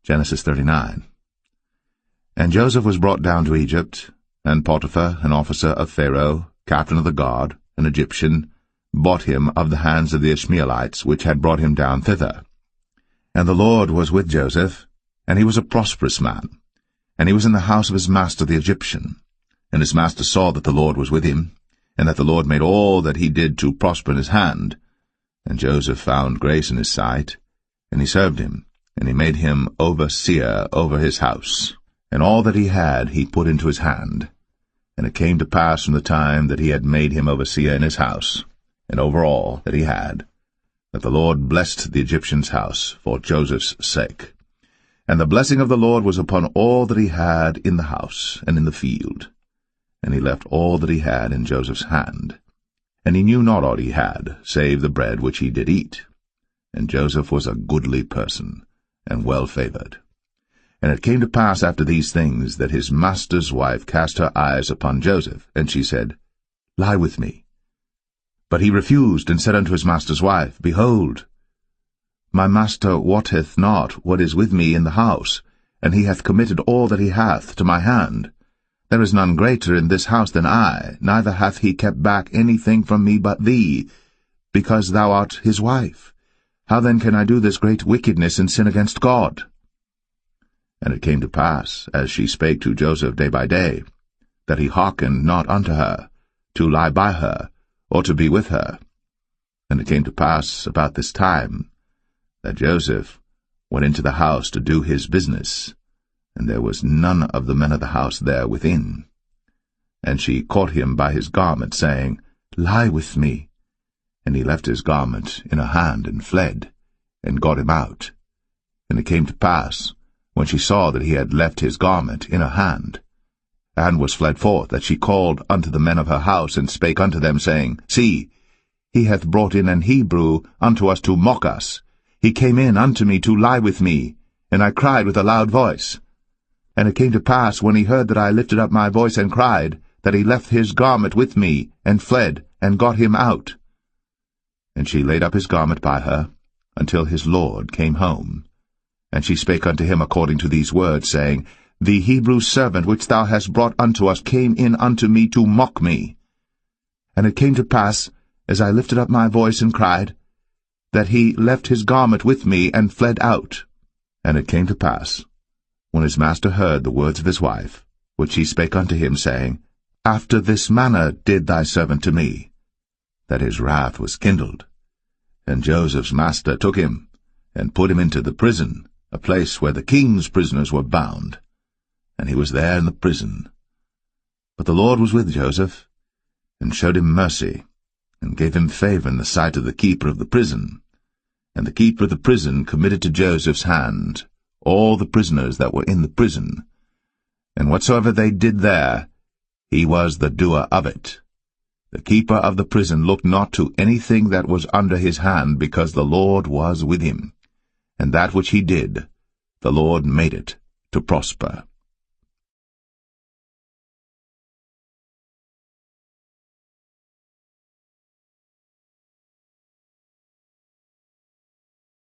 Genesis 39. And Joseph was brought down to Egypt, and Potiphar, an officer of Pharaoh, captain of the guard, an Egyptian, bought him of the hands of the Ishmaelites, which had brought him down thither. And the Lord was with Joseph, and he was a prosperous man, and he was in the house of his master the Egyptian. And his master saw that the Lord was with him, and that the Lord made all that he did to prosper in his hand. And Joseph found grace in his sight, and he served him, and he made him overseer over his house. And all that he had he put into his hand. And it came to pass from the time that he had made him overseer in his house, and over all that he had, that the Lord blessed the Egyptian's house for Joseph's sake. And the blessing of the Lord was upon all that he had in the house and in the field. And he left all that he had in Joseph's hand. And he knew not aught he had, save the bread which he did eat. And Joseph was a goodly person, and well favored. And it came to pass after these things that his master's wife cast her eyes upon Joseph, and she said, Lie with me. But he refused, and said unto his master's wife, Behold, my master wotteth not what is with me in the house, and he hath committed all that he hath to my hand. There is none greater in this house than I, neither hath he kept back anything from me but thee, because thou art his wife. How then can I do this great wickedness and sin against God? And it came to pass, as she spake to Joseph day by day, that he hearkened not unto her, to lie by her, or to be with her. And it came to pass about this time, that Joseph went into the house to do his business, and there was none of the men of the house there within. And she caught him by his garment, saying, Lie with me. And he left his garment in her hand, and fled, and got him out. And it came to pass, when she saw that he had left his garment in her hand, and was fled forth, that she called unto the men of her house, and spake unto them, saying, See, he hath brought in an Hebrew unto us to mock us. He came in unto me to lie with me, and I cried with a loud voice. And it came to pass, when he heard that I lifted up my voice and cried, that he left his garment with me, and fled, and got him out. And she laid up his garment by her, until his lord came home. And she spake unto him according to these words, saying, The Hebrew servant which thou hast brought unto us came in unto me to mock me. And it came to pass, as I lifted up my voice and cried, that he left his garment with me, and fled out. And it came to pass, when his master heard the words of his wife, which she spake unto him, saying, After this manner did thy servant to me, that his wrath was kindled. And Joseph's master took him, and put him into the prison, a place where the king's prisoners were bound. And he was there in the prison. But the Lord was with Joseph, and showed him mercy, and gave him favor in the sight of the keeper of the prison. And the keeper of the prison committed to Joseph's hand all the prisoners that were in the prison. And whatsoever they did there, he was the doer of it. The keeper of the prison looked not to anything that was under his hand, because the Lord was with him. And that which he did, the Lord made it to prosper.